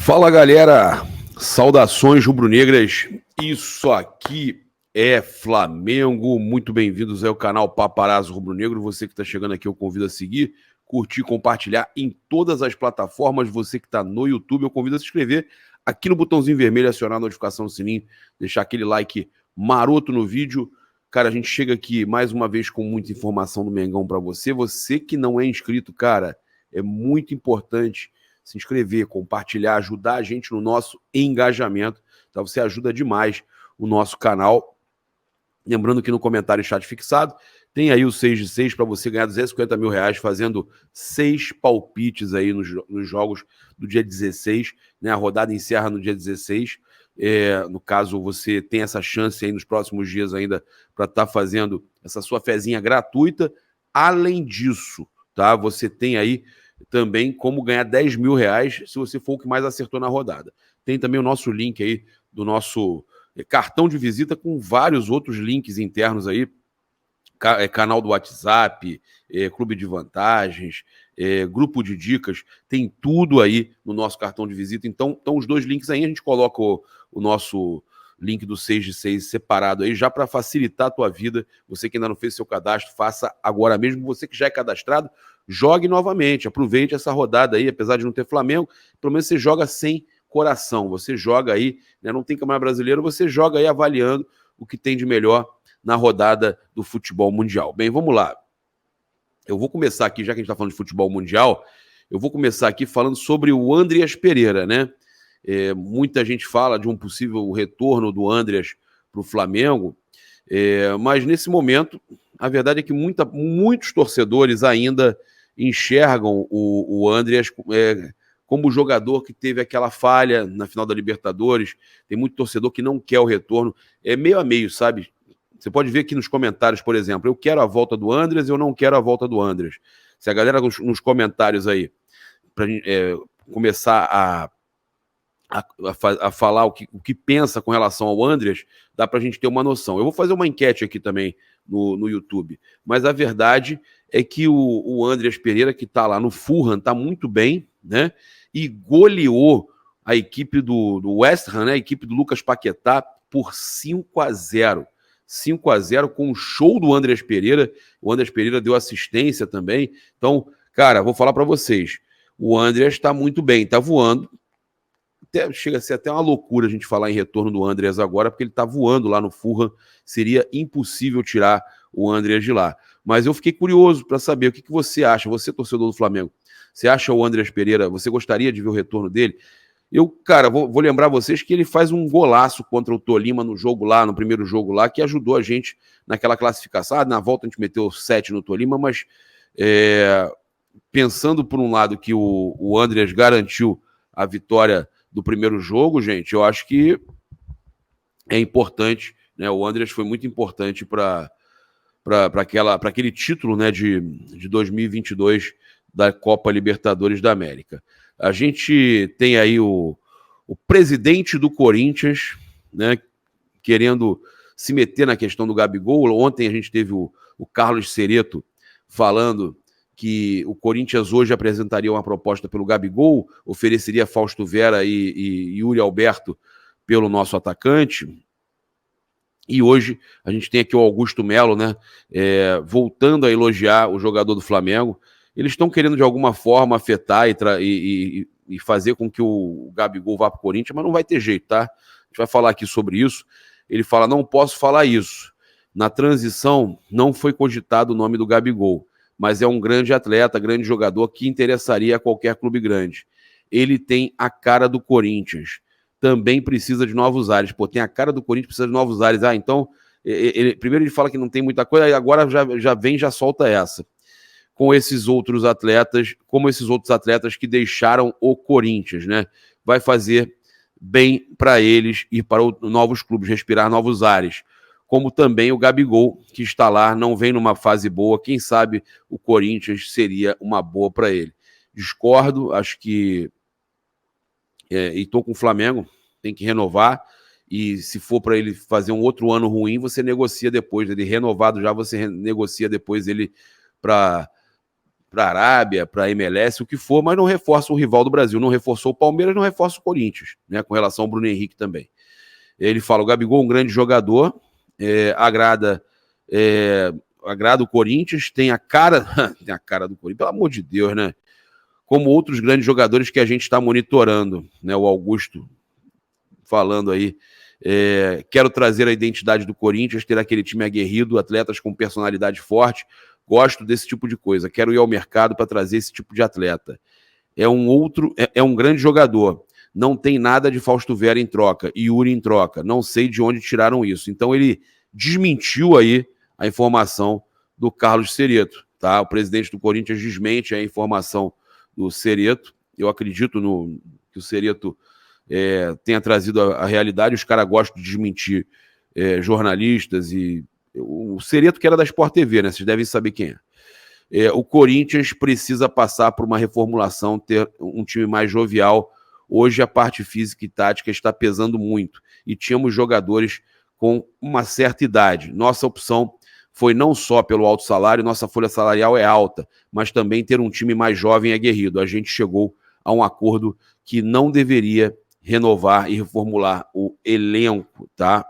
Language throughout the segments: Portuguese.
Fala, galera, saudações rubro-negras, isso aqui é Flamengo, muito bem-vindos ao canal Paparazzo Rubro-Negro. Você que está chegando aqui eu convido a seguir, curtir, compartilhar em todas as plataformas. Você que está no YouTube eu convido a se inscrever aqui no botãozinho vermelho, acionar a notificação do sininho, deixar aquele like maroto no vídeo. Cara, a gente chega aqui mais uma vez com muita informação do Mengão para você. Você que não é inscrito, cara, é muito importante se inscrever, compartilhar, ajudar a gente no nosso engajamento. Então você ajuda demais o nosso canal. Lembrando que no comentário chat fixado tem aí o 6 de 6 para você ganhar R$250 mil fazendo 6 palpites aí nos jogos do dia 16. Né? A rodada encerra no dia 16. No caso, você tem essa chance aí nos próximos dias ainda para estar fazendo essa sua fezinha gratuita. Além disso, tá? Você tem aí também como ganhar R$10 mil se você for o que mais acertou na rodada. Tem também o nosso link aí do nosso cartão de visita com vários outros links internos aí, canal do WhatsApp, clube de vantagens, grupo de dicas, tem tudo aí no nosso cartão de visita. Então os dois links aí, a gente coloca o nosso link do 6 de 6 separado aí, já para facilitar a tua vida. Você que ainda não fez seu cadastro, faça agora mesmo. Você que já é cadastrado, jogue novamente, aproveite essa rodada aí, apesar de não ter Flamengo, pelo menos você joga sem coração, você joga aí, né, não tem Campeonato Brasileiro, você joga aí avaliando o que tem de melhor na rodada do futebol mundial. Bem, vamos lá. Eu vou começar aqui, já que a gente está falando de futebol mundial, eu vou começar aqui falando sobre o Andreas Pereira, né? Muita gente fala de um possível retorno do Andreas para o Flamengo, mas nesse momento, a verdade é que muitos torcedores ainda enxergam o Andreas como o jogador que teve aquela falha na final da Libertadores. Tem muito torcedor que não quer o retorno. É meio a meio, sabe? Você pode ver aqui nos comentários, por exemplo, eu quero a volta do Andreas, eu não quero a volta do Andreas. Se a galera nos comentários aí para começar a falar o que pensa com relação ao Andreas, dá para a gente ter uma noção. Eu vou fazer uma enquete aqui também no YouTube, mas a verdade é que o Andreas Pereira, que está lá no Fulham, está muito bem, né? E goleou a equipe do West Ham, né? A equipe do Lucas Paquetá, por 5-0. 5-0 com o show do Andreas Pereira. O Andreas Pereira deu assistência também. Então, cara, vou falar para vocês. O Andreas está muito bem, está voando. Chega a ser até uma loucura a gente falar em retorno do Andreas agora, porque ele está voando lá no Fulham. Seria impossível tirar o Andreas de lá. Mas eu fiquei curioso para saber o que você acha. Você, torcedor do Flamengo, você acha o Andreas Pereira, você gostaria de ver o retorno dele? Eu, cara, vou lembrar vocês que ele faz um golaço contra o Tolima no jogo lá, no primeiro jogo lá, que ajudou a gente naquela classificação. Na volta a gente meteu 7 no Tolima, mas pensando por um lado que o Andreas garantiu a vitória do primeiro jogo, gente, eu acho que é importante, né? O Andreas foi muito importante para aquele título, né, de 2022 da Copa Libertadores da América. A gente tem aí o presidente do Corinthians, né, querendo se meter na questão do Gabigol. Ontem a gente teve o Carlos Cereto falando que o Corinthians hoje apresentaria uma proposta pelo Gabigol, ofereceria Fausto Vera e Yuri Alberto pelo nosso atacante. E hoje a gente tem aqui o Augusto Melo, né, voltando a elogiar o jogador do Flamengo. Eles estão querendo de alguma forma afetar e fazer com que o Gabigol vá para o Corinthians, mas não vai ter jeito, tá? A gente vai falar aqui sobre isso. Ele fala, não posso falar isso. Na transição não foi cogitado o nome do Gabigol, mas é um grande atleta, grande jogador que interessaria a qualquer clube grande. Ele tem a cara do Corinthians. Também precisa de novos ares. Pô, tem a cara do Corinthians, precisa de novos ares. Então, primeiro ele fala que não tem muita coisa, e agora já solta essa. Com esses outros atletas, como esses outros atletas que deixaram o Corinthians, né? Vai fazer bem para eles ir para novos clubes, respirar novos ares. Como também o Gabigol, que está lá, não vem numa fase boa. Quem sabe o Corinthians seria uma boa para ele. Discordo, acho que e estou com o Flamengo, tem que renovar, e se for para ele fazer um outro ano ruim, você negocia depois, ele renovado já, você negocia depois ele para para a Arábia, para a MLS, o que for, mas não reforça o rival do Brasil, não reforçou o Palmeiras, não reforça o Corinthians, né, com relação ao Bruno Henrique também. Ele fala, o Gabigol é um grande jogador, agrada o Corinthians, tem a cara do Corinthians, pelo amor de Deus, né? Como outros grandes jogadores que a gente está monitorando, né? O Augusto falando aí, quero trazer a identidade do Corinthians, ter aquele time aguerrido, atletas com personalidade forte, gosto desse tipo de coisa, quero ir ao mercado para trazer esse tipo de atleta. É um grande jogador, não tem nada de Fausto Vera em troca, Yuri em troca, não sei de onde tiraram isso. Então ele desmentiu aí a informação do Carlos Cereto, tá? O presidente do Corinthians desmente a informação do Cereto. Eu acredito que o Cereto tenha trazido a realidade. Os caras gostam de desmentir jornalistas e o Cereto que era da Sport TV, né? Vocês devem saber quem é. O Corinthians precisa passar por uma reformulação, ter um time mais jovial. Hoje a parte física e tática está pesando muito e tínhamos jogadores com uma certa idade. Nossa opção foi não só pelo alto salário, nossa folha salarial é alta, mas também ter um time mais jovem e aguerrido. A gente chegou a um acordo que não deveria renovar e reformular o elenco, tá?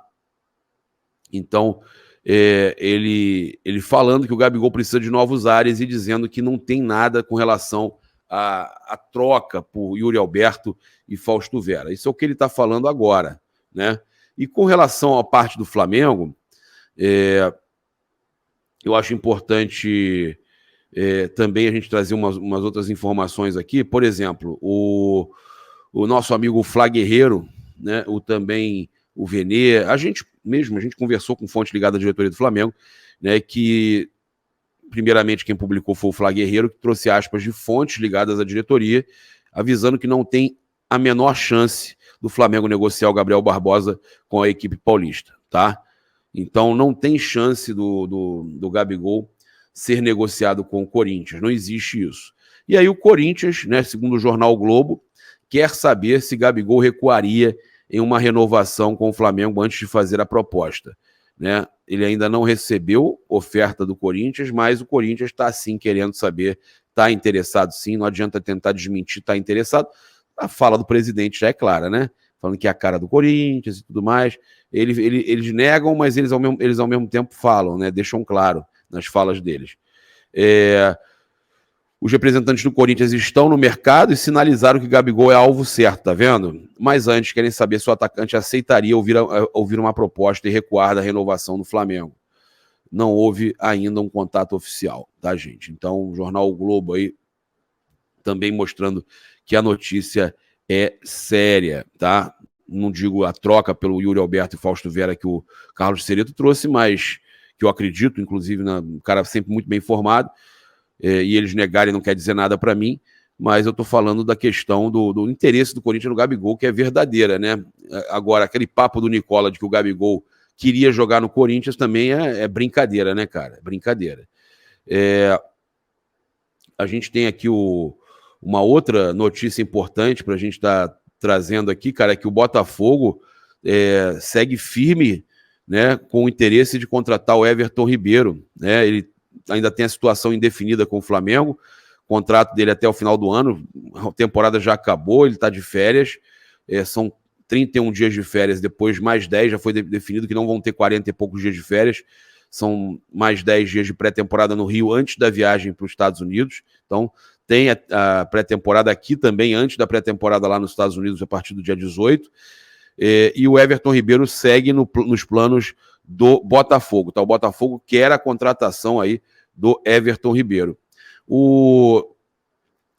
Então, ele falando que o Gabigol precisa de novos ares e dizendo que não tem nada com relação à troca por Yuri Alberto e Fausto Vera. Isso é o que ele está falando agora, né? E com relação à parte do Flamengo, eu acho importante também a gente trazer umas outras informações aqui. Por exemplo, o nosso amigo Flá Guerreiro, né, o Venê, a gente conversou com fonte ligada à diretoria do Flamengo, né, que primeiramente quem publicou foi o Flá Guerreiro, que trouxe aspas de fontes ligadas à diretoria, avisando que não tem a menor chance do Flamengo negociar o Gabriel Barbosa com a equipe paulista, tá? Então não tem chance do Gabigol ser negociado com o Corinthians, não existe isso. E aí o Corinthians, né, segundo o jornal o Globo, quer saber se Gabigol recuaria em uma renovação com o Flamengo antes de fazer a proposta, né? Ele ainda não recebeu oferta do Corinthians, mas o Corinthians está sim querendo saber, está interessado sim, não adianta tentar desmentir, está interessado. A fala do presidente já é clara, né? Falando que é a cara do Corinthians e tudo mais. Eles negam, mas eles ao mesmo tempo falam, né? Deixam claro nas falas deles. Os representantes do Corinthians estão no mercado e sinalizaram que Gabigol é alvo certo, tá vendo? Mas antes querem saber se o atacante aceitaria ouvir uma proposta e recuar da renovação do Flamengo. Não houve ainda um contato oficial, tá, gente? Então, o jornal o Globo aí também mostrando que a notícia é séria, tá? Não digo a troca pelo Yuri Alberto e Fausto Vera que o Carlos Cereto trouxe, mas que eu acredito, inclusive, um cara sempre muito bem informado, e eles negarem não quer dizer nada para mim, mas eu estou falando da questão do interesse do Corinthians no Gabigol, que é verdadeira, né? Agora, aquele papo do Nicola de que o Gabigol queria jogar no Corinthians também é brincadeira, né, cara? É brincadeira. A gente tem aqui uma outra notícia importante para a gente estar trazendo aqui, cara, é que o Botafogo segue firme, né, com o interesse de contratar o Everton Ribeiro, né? Ele ainda tem a situação indefinida com o Flamengo, o contrato dele até o final do ano, a temporada já acabou, ele está de férias, são 31 dias de férias, depois mais 10, já foi definido que não vão ter 40 e poucos dias de férias, são mais 10 dias de pré-temporada no Rio antes da viagem para os Estados Unidos, então tem a pré-temporada aqui também, antes da pré-temporada lá nos Estados Unidos, a partir do dia 18, e o Everton Ribeiro segue nos planos do Botafogo, tá? O Botafogo quer a contratação aí do Everton Ribeiro. O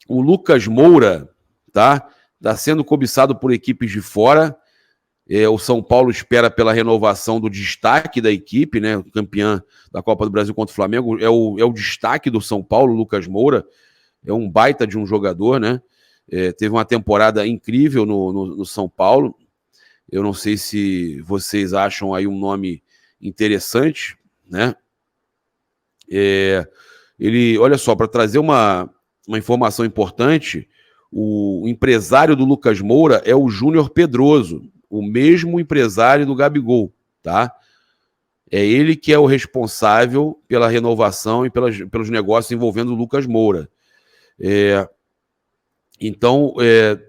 Lucas Moura, tá sendo cobiçado por equipes de fora. O São Paulo espera pela renovação do destaque da equipe, né? Campeã da Copa do Brasil contra o Flamengo. É o destaque do São Paulo, Lucas Moura. É um baita de um jogador, né? Teve uma temporada incrível no São Paulo. Eu não sei se vocês acham aí um nome interessante, né? Olha só, para trazer uma informação importante, o empresário do Lucas Moura é o Júnior Pedroso, o mesmo empresário do Gabigol, tá? É ele que é o responsável pela renovação e pelos negócios envolvendo o Lucas Moura. Então,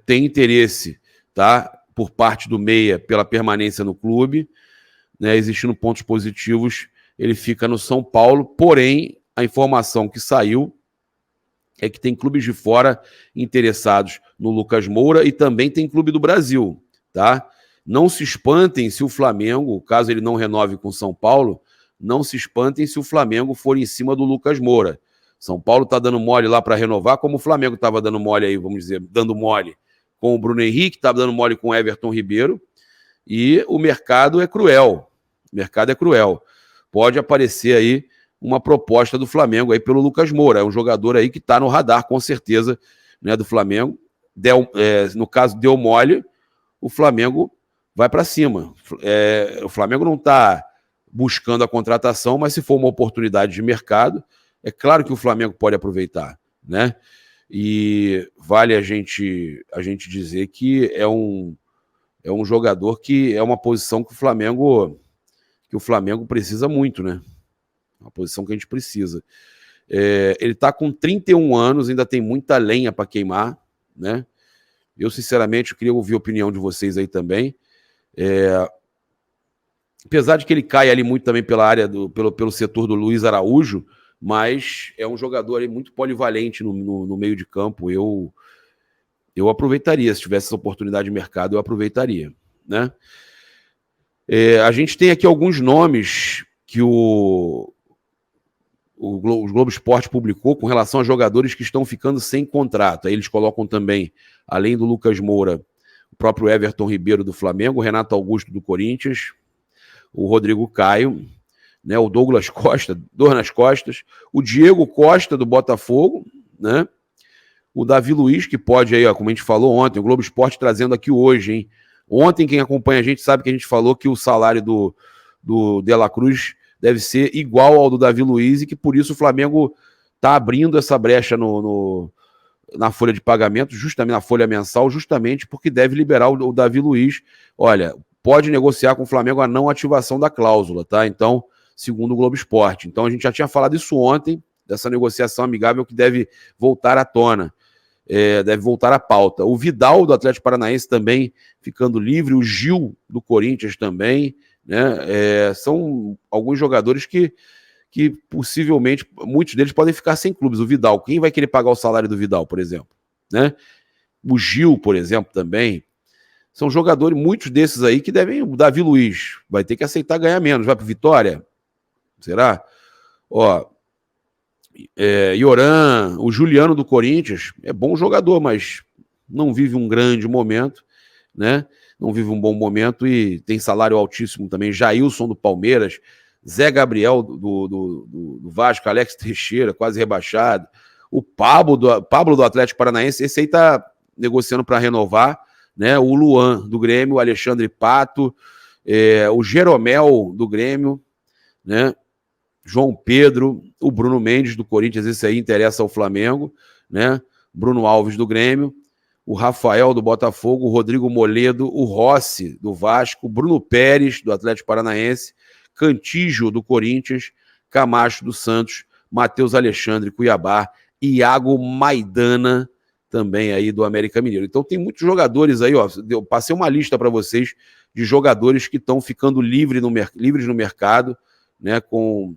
tem interesse, tá, por parte do Meia pela permanência no clube, né, existindo pontos positivos, ele fica no São Paulo, porém, a informação que saiu é que tem clubes de fora interessados no Lucas Moura e também tem clube do Brasil, tá? Não se espantem se o Flamengo, caso ele não renove com o São Paulo, não se espantem se o Flamengo for em cima do Lucas Moura. São Paulo está dando mole lá para renovar, como o Flamengo estava dando mole aí, vamos dizer, dando mole com o Bruno Henrique, estava dando mole com o Everton Ribeiro, e o mercado é cruel. O mercado é cruel. Pode aparecer aí uma proposta do Flamengo aí pelo Lucas Moura, é um jogador aí que está no radar, com certeza, né, do Flamengo. No caso, deu mole, o Flamengo vai para cima. O Flamengo não está buscando a contratação, mas se for uma oportunidade de mercado, é claro que o Flamengo pode aproveitar, né? E vale a gente dizer que é um jogador que é uma posição que o Flamengo precisa muito, né? Uma posição que a gente precisa. Ele está com 31 anos, ainda tem muita lenha para queimar, né? Eu, sinceramente, queria ouvir a opinião de vocês aí também. Apesar de que ele cai ali muito também pela área pelo setor do Luiz Araújo, mas é um jogador ali muito polivalente no meio de campo. Eu aproveitaria, se tivesse essa oportunidade de mercado, eu aproveitaria, né? A gente tem aqui alguns nomes que o Globo Esporte publicou com relação a jogadores que estão ficando sem contrato. Aí eles colocam também, além do Lucas Moura, o próprio Everton Ribeiro do Flamengo, o Renato Augusto do Corinthians, o Rodrigo Caio, né, o Douglas Costa, dor nas costas, o Diego Costa do Botafogo, né, o Davi Luiz, que pode aí, ó, como a gente falou ontem, o Globo Esporte trazendo aqui hoje, hein? Ontem, quem acompanha a gente sabe que a gente falou que o salário do De La Cruz deve ser igual ao do Davi Luiz e que por isso o Flamengo está abrindo essa brecha na folha de pagamento, justamente na folha mensal, justamente porque deve liberar o Davi Luiz. Olha, pode negociar com o Flamengo a não ativação da cláusula, tá? Então, segundo o Globo Esporte. Então, a gente já tinha falado isso ontem, dessa negociação amigável que deve voltar à tona, deve voltar à pauta. O Vidal, do Atlético Paranaense, também ficando livre, o Gil, do Corinthians, também, né? São alguns jogadores que possivelmente, muitos deles podem ficar sem clubes. O Vidal, quem vai querer pagar o salário do Vidal, por exemplo? Né? O Gil, por exemplo, também. São jogadores, muitos desses aí, que devem... O Davi Luiz vai ter que aceitar ganhar menos. Vai para o Vitória? Será? Ó, Yoran, o Juliano do Corinthians, é bom jogador, mas não vive um grande momento, né? Não vive um bom momento e tem salário altíssimo também. Jailson do Palmeiras, Zé Gabriel do Vasco, Alex Teixeira, quase rebaixado. O Pablo do Atlético Paranaense, esse aí tá negociando para renovar, né? O Luan do Grêmio, o Alexandre Pato, o Jeromel do Grêmio, né? João Pedro, o Bruno Mendes do Corinthians, esse aí interessa ao Flamengo, né? Bruno Alves do Grêmio, o Rafael do Botafogo, o Rodrigo Moledo, o Rossi do Vasco, Bruno Pérez do Atlético Paranaense, Cantígio do Corinthians, Camacho do Santos, Matheus Alexandre Cuiabá, Iago Maidana também aí do América Mineiro. Então tem muitos jogadores aí, ó, eu passei uma lista para vocês de jogadores que estão ficando livres no mercado, né, com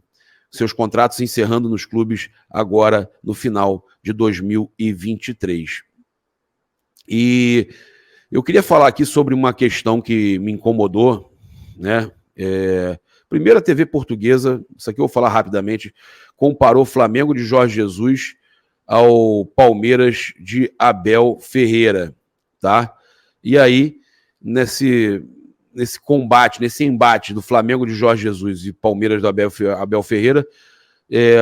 seus contratos encerrando nos clubes agora no final de 2023. E eu queria falar aqui sobre uma questão que me incomodou, né? Primeiro, a TV portuguesa, isso aqui eu vou falar rapidamente, comparou o Flamengo de Jorge Jesus ao Palmeiras de Abel Ferreira, tá? E aí, nesse combate, nesse embate do Flamengo de Jorge Jesus e Palmeiras do Abel Ferreira,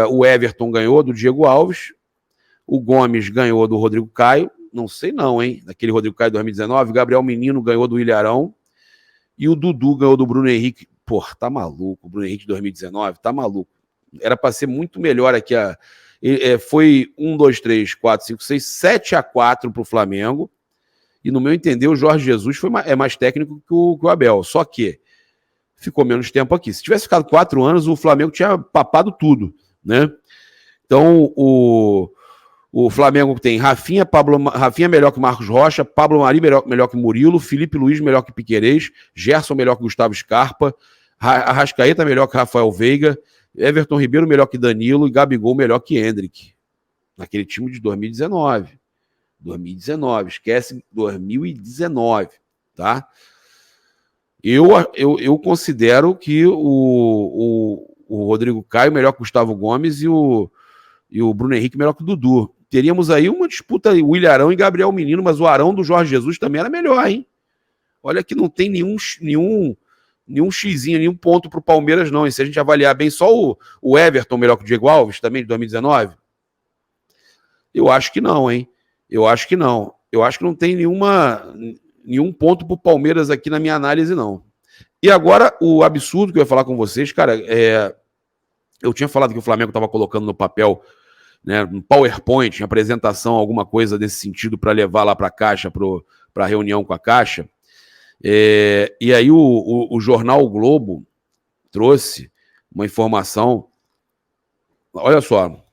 o Everton ganhou do Diego Alves, o Gomes ganhou do Rodrigo Caio, não sei não, hein? Daquele Rodrigo Caio de 2019, Gabriel Menino ganhou do Ilharão e o Dudu ganhou do Bruno Henrique. Pô, tá maluco, o Bruno Henrique de 2019, tá maluco. Era para ser muito melhor aqui. Foi 1, 2, 3, 4, 5, 6, 7-4 pro Flamengo. E no meu entender, o Jorge Jesus é mais técnico que o Abel. Só que ficou menos tempo aqui. Se tivesse ficado 4 anos, o Flamengo tinha papado tudo, né? Então, o O Flamengo tem Rafinha melhor que Marcos Rocha, Pablo Mari melhor que Murilo, Felipe Luiz melhor que Piquerez, Gerson melhor que Gustavo Scarpa, Arrascaeta melhor que Rafael Veiga, Everton Ribeiro melhor que Danilo e Gabigol melhor que Endrick. Naquele time de 2019. 2019, esquece 2019, tá? Eu considero que o Rodrigo Caio melhor que o Gustavo Gomes e o Bruno Henrique melhor que o Dudu. Teríamos aí uma disputa, William Arão e Gabriel Menino, mas o Arão do Jorge Jesus também era melhor, hein? Olha que não tem nenhum xizinho, nenhum ponto pro Palmeiras, não. E se a gente avaliar bem só o Everton melhor que o Diego Alves, também de 2019, eu acho que não, hein? Eu acho que não. Eu acho que não tem nenhum ponto pro Palmeiras aqui na minha análise, não. E agora, o absurdo que eu ia falar com vocês, cara, eu tinha falado que o Flamengo estava colocando no papel, né, um PowerPoint, em apresentação, alguma coisa desse sentido para levar lá para a Caixa, para a reunião com a Caixa. E aí o jornal o Globo trouxe uma informação, olha só,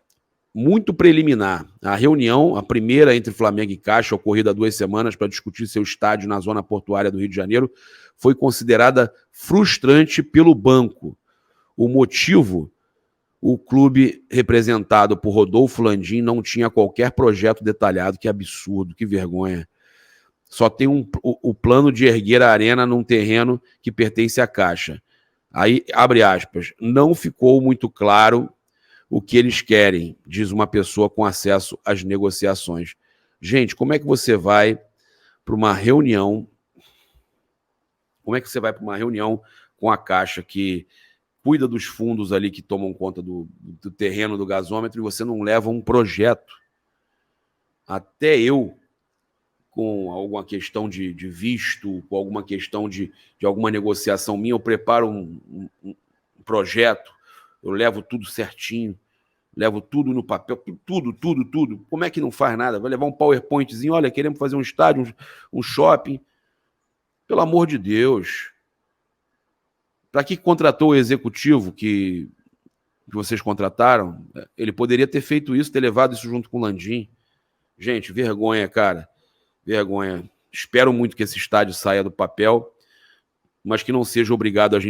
muito preliminar. A reunião, a primeira entre Flamengo e Caixa, ocorrida há 2 semanas para discutir seu estádio na zona portuária do Rio de Janeiro, foi considerada frustrante pelo banco. O motivo, o clube representado por Rodolfo Landim não tinha qualquer projeto detalhado. Que absurdo, que vergonha. Só tem o plano de erguer a arena num terreno que pertence à Caixa. Aí, abre aspas, não ficou muito claro o que eles querem, diz uma pessoa com acesso às negociações. Gente, como é que você vai para uma reunião? Como é que você vai para uma reunião com a Caixa que cuida dos fundos ali que tomam conta do terreno do gasômetro e você não leva um projeto? Até eu, com alguma questão de visto, com alguma questão de alguma negociação minha, eu preparo um projeto, eu levo tudo certinho, levo tudo no papel, tudo. Como é que não faz nada? Vai levar um PowerPointzinho, olha, queremos fazer um estádio, um shopping. Pelo amor de Deus. Para que contratou o executivo que vocês contrataram? Ele poderia ter feito isso, ter levado isso junto com o Landim. Gente, vergonha, cara. Vergonha. Espero muito que esse estádio saia do papel, mas que não seja obrigado a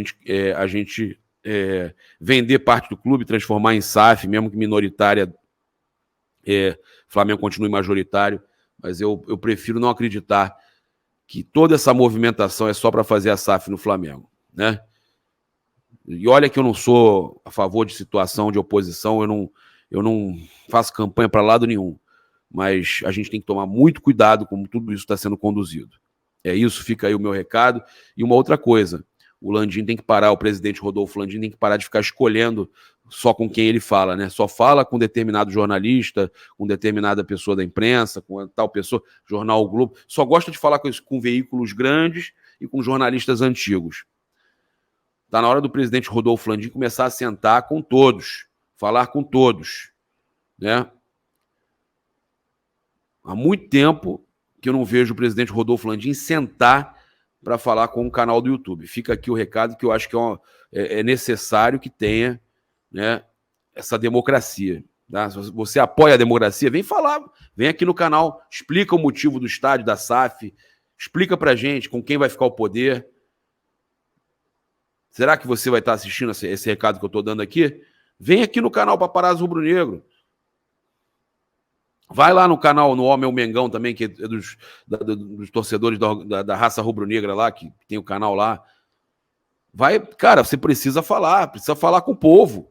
gente vender parte do clube, transformar em SAF, mesmo que minoritária, Flamengo continue majoritário, mas eu prefiro não acreditar que toda essa movimentação é só para fazer a SAF no Flamengo, né? E olha que eu não sou a favor de situação de oposição, eu não faço campanha para lado nenhum, mas a gente tem que tomar muito cuidado como tudo isso está sendo conduzido. É isso, fica aí o meu recado. E uma outra coisa, o Landim tem que parar, o presidente Rodolfo Landim tem que parar de ficar escolhendo só com quem ele fala, né? Só fala com determinado jornalista, com determinada pessoa da imprensa, com tal pessoa, jornal O Globo. Só gosta de falar com veículos grandes e com jornalistas antigos. Está na hora do presidente Rodolfo Landim começar a sentar com todos, falar com todos, né? Há muito tempo que eu não vejo o presidente Rodolfo Landim sentar para falar com o canal do YouTube. Fica aqui o recado que eu acho que é necessário que tenha, né, essa democracia. Tá? Se você apoia a democracia, vem falar, vem aqui no canal, explica o motivo do estádio, da SAF, explica para gente com quem vai ficar o poder. Será que você vai estar assistindo esse recado que eu estou dando aqui? Vem aqui no canal Paparazzo Rubro Negro. Vai lá no canal, no Homem Mengão também, que é dos torcedores da raça rubro-negra lá, que tem o canal lá. Vai, cara, você precisa falar com o povo.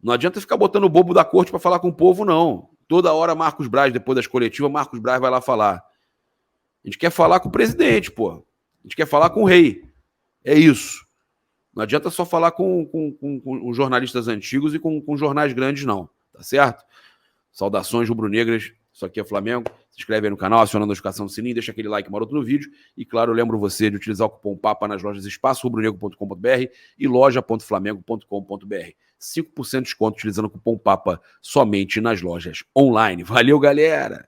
Não adianta ficar botando o bobo da corte para falar com o povo, não. Toda hora Marcos Braz, depois das coletivas, Marcos Braz vai lá falar. A gente quer falar com o presidente, pô. A gente quer falar com o rei. É isso. Não adianta só falar com os jornalistas antigos e com jornais grandes, não. Tá certo? Saudações rubro-negras, isso aqui é Flamengo. Se inscreve aí no canal, aciona a notificação do sininho, deixa aquele like maroto no vídeo. E claro, eu lembro você de utilizar o cupom PAPA nas lojas espaçorubronegro.com.br e loja.flamengo.com.br. 5% de desconto utilizando o cupom PAPA somente nas lojas online. Valeu, galera!